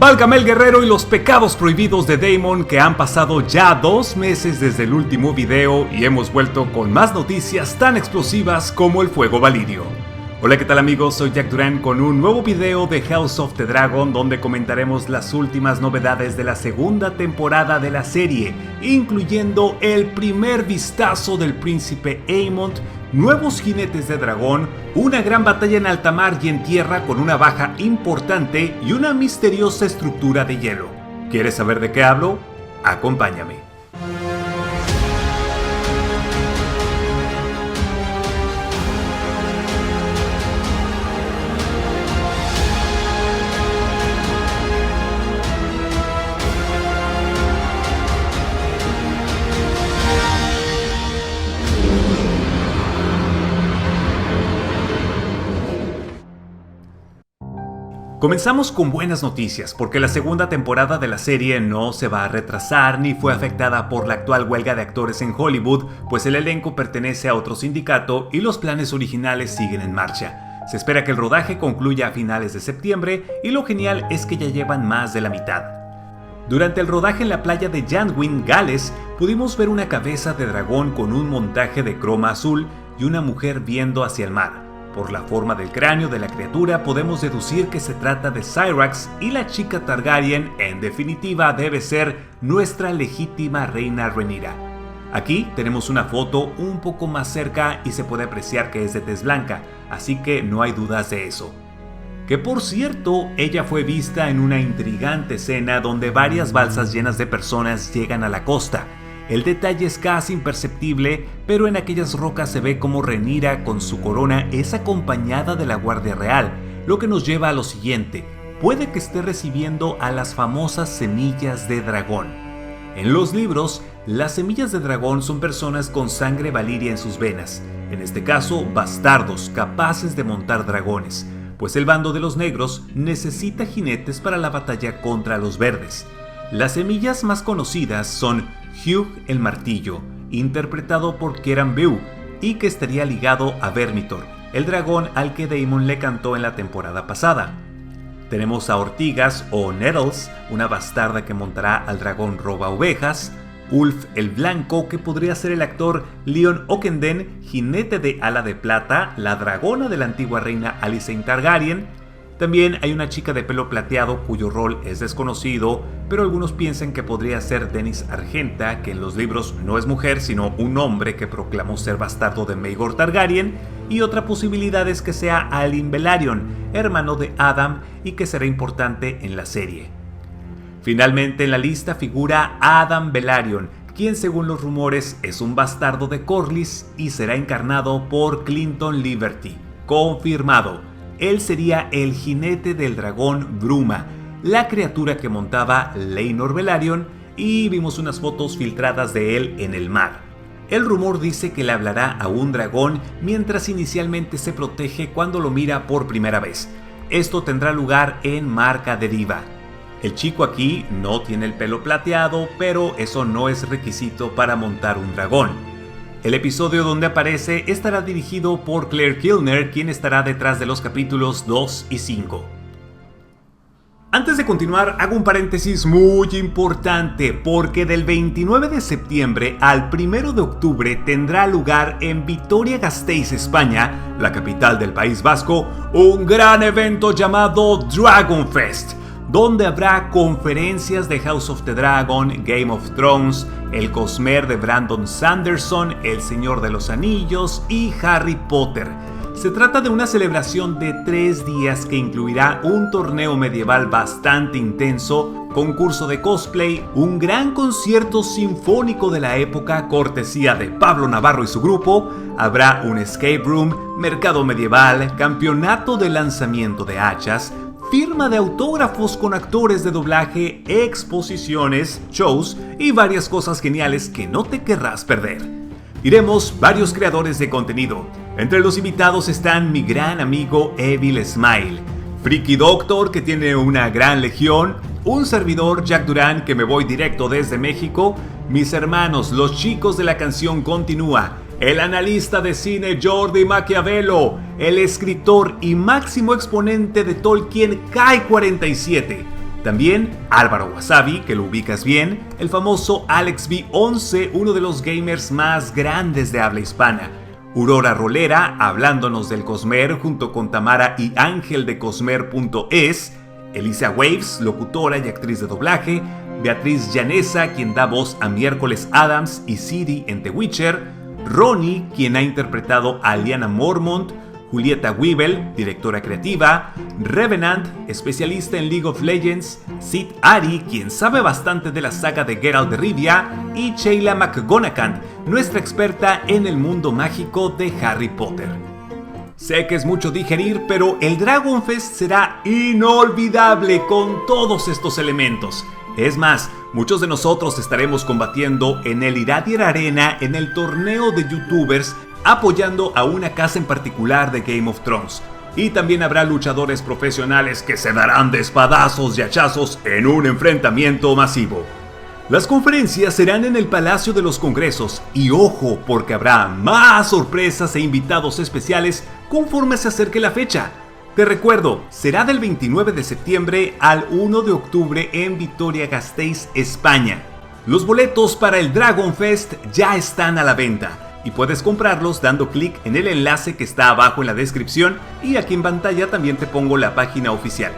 Válgame el guerrero y los pecados prohibidos de Daemon, que han pasado ya 2 meses desde el último video y hemos vuelto con más noticias tan explosivas como el fuego valirio. Hola, ¿qué tal amigos? Soy Jack Durán con un nuevo video de House of the Dragon donde comentaremos las últimas novedades de la segunda temporada de la serie, incluyendo el primer vistazo del príncipe Aemond, nuevos jinetes de dragón, una gran batalla en alta mar y en tierra con una baja importante y una misteriosa estructura de hielo. ¿Quieres saber de qué hablo? Acompáñame. Comenzamos con buenas noticias porque la segunda temporada de la serie no se va a retrasar ni fue afectada por la actual huelga de actores en Hollywood, pues el elenco pertenece a otro sindicato y los planes originales siguen en marcha. Se espera que el rodaje concluya a finales de septiembre y lo genial es que ya llevan más de la mitad. Durante el rodaje en la playa de Llanwyn, Gales, pudimos ver una cabeza de dragón con un montaje de croma azul y una mujer viendo hacia el mar. Por la forma del cráneo de la criatura podemos deducir que se trata de Syrax y la chica Targaryen en definitiva debe ser nuestra legítima reina Rhaenyra. Aquí tenemos una foto un poco más cerca y se puede apreciar que es de tez blanca, así que no hay dudas de eso. Que por cierto, ella fue vista en una intrigante escena donde varias balsas llenas de personas llegan a la costa. El detalle es casi imperceptible, pero en aquellas rocas se ve como Rhaenyra con su corona es acompañada de la Guardia Real, lo que nos lleva a lo siguiente: puede que esté recibiendo a las famosas semillas de dragón. En los libros, las semillas de dragón son personas con sangre valiria en sus venas, en este caso bastardos capaces de montar dragones, pues el bando de los negros necesita jinetes para la batalla contra los verdes. Las semillas más conocidas son Hugh el Martillo, interpretado por Keran Bew, y que estaría ligado a Vermithor, el dragón al que Daemon le cantó en la temporada pasada. Tenemos a Ortigas o Nettles, una bastarda que montará al dragón roba ovejas, Ulf el Blanco, que podría ser el actor Leon Ockenden, jinete de ala de plata, la dragona de la antigua reina Alicent Targaryen. También hay una chica de pelo plateado cuyo rol es desconocido, pero algunos piensan que podría ser Denys Argenta, que en los libros no es mujer sino un hombre que proclamó ser bastardo de Maegor Targaryen, y otra posibilidad es que sea Alyn Velaryon, hermano de Adam y que será importante en la serie. Finalmente en la lista figura Adam Velaryon, quien según los rumores es un bastardo de Corlys y será encarnado por Clinton Liberty. Confirmado. Él sería el jinete del dragón Bruma, la criatura que montaba Laenor Velaryon, y vimos unas fotos filtradas de él en el mar. El rumor dice que le hablará a un dragón mientras inicialmente se protege cuando lo mira por primera vez. Esto tendrá lugar en Marca Deriva. El chico aquí no tiene el pelo plateado, pero eso no es requisito para montar un dragón. El episodio donde aparece estará dirigido por Claire Kilner, quien estará detrás de los capítulos 2 y 5. Antes de continuar, hago un paréntesis muy importante, porque del 29 de septiembre al 1 de octubre tendrá lugar en Vitoria-Gasteiz, España, la capital del País Vasco, un gran evento llamado Dragon Fest, donde habrá conferencias de House of the Dragon, Game of Thrones, El Cosmer de Brandon Sanderson, El Señor de los Anillos y Harry Potter. Se trata de una celebración de 3 días que incluirá un torneo medieval bastante intenso, concurso de cosplay, un gran concierto sinfónico de la época cortesía de Pablo Navarro y su grupo, habrá un escape room, mercado medieval, campeonato de lanzamiento de hachas, firma de autógrafos con actores de doblaje, exposiciones, shows y varias cosas geniales que no te querrás perder. Iremos varios creadores de contenido. Entre los invitados están mi gran amigo Evil Smile, Freaky Doctor, que tiene una gran legión, un servidor Jack Durán, que me voy directo desde México, mis hermanos los chicos de la canción Continúa, el analista de cine Jordi Maquiavelo, el escritor y máximo exponente de Tolkien Kai 47, También Álvaro Wasabi, que lo ubicas bien, el famoso AlexB11, uno de los gamers más grandes de habla hispana, Aurora Rolera, hablándonos del Cosmer junto con Tamara y Ángel de Cosmer.es, Elisa Waves, locutora y actriz de doblaje, Beatriz Llanesa, quien da voz a Miércoles Adams y Ciri en The Witcher, Ronnie, quien ha interpretado a Lyanna Mormont, Julieta Weibel, directora creativa, Revenant, especialista en League of Legends, Sid Ari, quien sabe bastante de la saga de Geralt de Rivia, y Sheila McGonagall, nuestra experta en el mundo mágico de Harry Potter. Sé que es mucho digerir, pero el Dragon Fest será inolvidable con todos estos elementos. Es más, muchos de nosotros estaremos combatiendo en el Iradier Arena en el torneo de youtubers, apoyando a una casa en particular de Game of Thrones. Y también habrá luchadores profesionales que se darán de espadazos y hachazos en un enfrentamiento masivo. Las conferencias serán en el Palacio de los Congresos y ojo porque habrá más sorpresas e invitados especiales conforme se acerque la fecha. Te recuerdo, será del 29 de septiembre al 1 de octubre en Vitoria-Gasteiz, España. Los boletos para el Dragon Fest ya están a la venta y puedes comprarlos dando clic en el enlace que está abajo en la descripción y aquí en pantalla también te pongo la página oficial.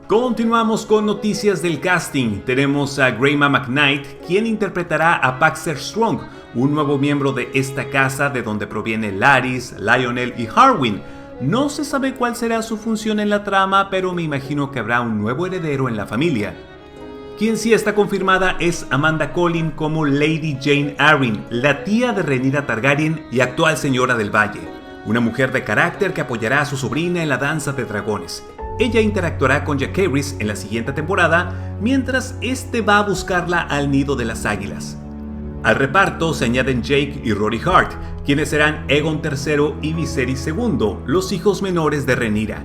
Continuamos con noticias del casting. Tenemos a Graham McKnight, quien interpretará a Baxter Strong, un nuevo miembro de esta casa de donde proviene Larys, Lionel y Harwin. No se sabe cuál será su función en la trama, pero me imagino que habrá un nuevo heredero en la familia. Quien sí está confirmada es Amanda Collin como Lady Jane Arryn, la tía de Rhaenyra Targaryen y actual señora del Valle, una mujer de carácter que apoyará a su sobrina en la danza de dragones. Ella interactuará con Jaehaerys en la siguiente temporada, mientras este va a buscarla al nido de las águilas. Al reparto se añaden Jake y Rory Hart, quienes serán Aegon III y Viserys II, los hijos menores de Rhaenyra.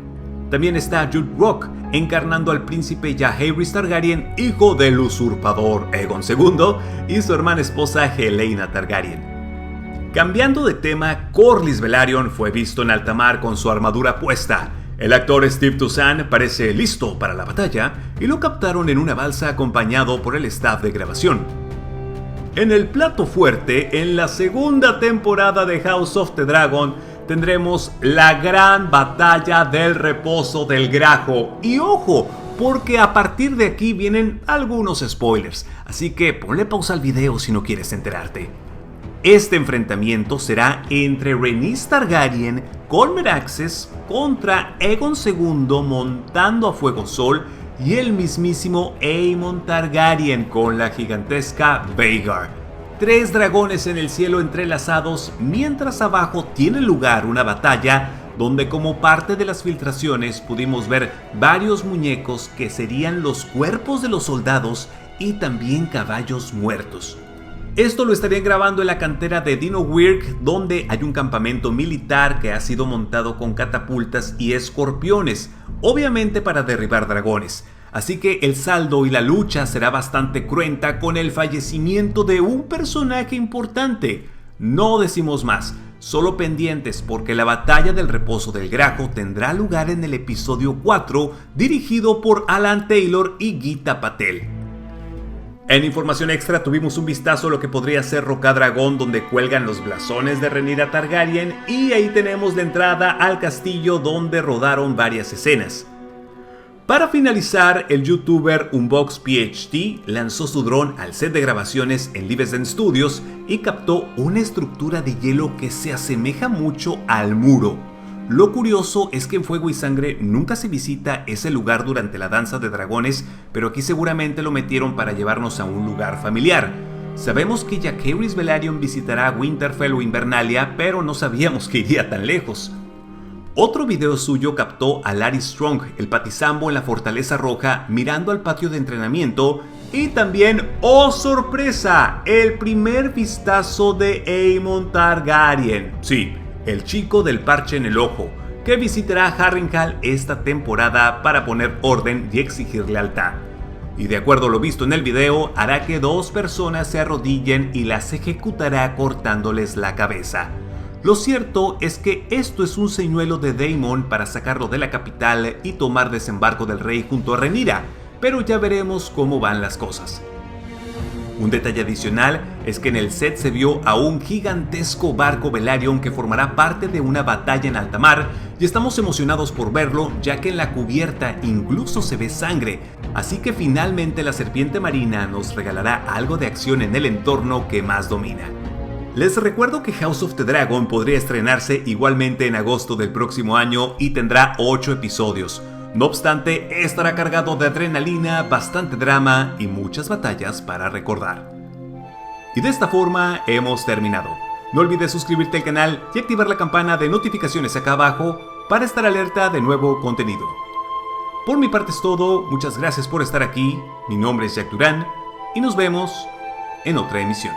También está Jude Rock, encarnando al príncipe Jaehaerys Targaryen, hijo del usurpador Aegon II, y su hermana esposa Helaena Targaryen. Cambiando de tema, Corlys Velaryon fue visto en alta mar con su armadura puesta. El actor Steve Toussaint parece listo para la batalla y lo captaron en una balsa acompañado por el staff de grabación. En el plato fuerte, en la segunda temporada de House of the Dragon, tendremos la gran batalla del reposo del Grajo. Y ojo, porque a partir de aquí vienen algunos spoilers, así que ponle pausa al video si no quieres enterarte. Este enfrentamiento será entre Rhaenys Targaryen con Meraxes contra Aegon II montando a Fuego Sol y el mismísimo Aemon Targaryen con la gigantesca Vhagar. 3 dragones en el cielo entrelazados, mientras abajo tiene lugar una batalla donde como parte de las filtraciones pudimos ver varios muñecos que serían los cuerpos de los soldados y también caballos muertos. Esto lo estarían grabando en la cantera de Dino Weird, donde hay un campamento militar que ha sido montado con catapultas y escorpiones, obviamente para derribar dragones. Así que el saldo y la lucha será bastante cruenta con el fallecimiento de un personaje importante. No decimos más, solo pendientes porque la batalla del reposo del Grajo tendrá lugar en el episodio 4, dirigido por Alan Taylor y Gita Patel. En información extra tuvimos un vistazo a lo que podría ser Rocadragón, donde cuelgan los blasones de Rhaenyra Targaryen, y ahí tenemos la entrada al castillo donde rodaron varias escenas. Para finalizar, el youtuber Unbox PhD lanzó su dron al set de grabaciones en Livesden Studios y captó una estructura de hielo que se asemeja mucho al muro. Lo curioso es que en Fuego y Sangre nunca se visita ese lugar durante la danza de dragones, pero aquí seguramente lo metieron para llevarnos a un lugar familiar. Sabemos que Jacaerys Velaryon visitará Winterfell o Invernalia, pero no sabíamos que iría tan lejos. Otro video suyo captó a Larry Strong, el patizambo en la Fortaleza Roja, mirando al patio de entrenamiento, y también, ¡oh sorpresa!, el primer vistazo de Aemon Targaryen. Sí, el chico del parche en el ojo, que visitará a Harrenhal esta temporada para poner orden y exigir lealtad. Y de acuerdo a lo visto en el video, hará que 2 personas se arrodillen y las ejecutará cortándoles la cabeza. Lo cierto es que esto es un señuelo de Daemon para sacarlo de la capital y tomar desembarco del rey junto a Rhaenyra, pero ya veremos cómo van las cosas. Un detalle adicional es que en el set se vio a un gigantesco barco Velaryon que formará parte de una batalla en alta mar, y estamos emocionados por verlo, ya que en la cubierta incluso se ve sangre, así que finalmente la serpiente marina nos regalará algo de acción en el entorno que más domina. Les recuerdo que House of the Dragon podría estrenarse igualmente en agosto del próximo año y tendrá 8 episodios. No obstante, estará cargado de adrenalina, bastante drama y muchas batallas para recordar. Y de esta forma hemos terminado. No olvides suscribirte al canal y activar la campana de notificaciones acá abajo para estar alerta de nuevo contenido. Por mi parte es todo, muchas gracias por estar aquí, mi nombre es Jack Durán y nos vemos en otra emisión.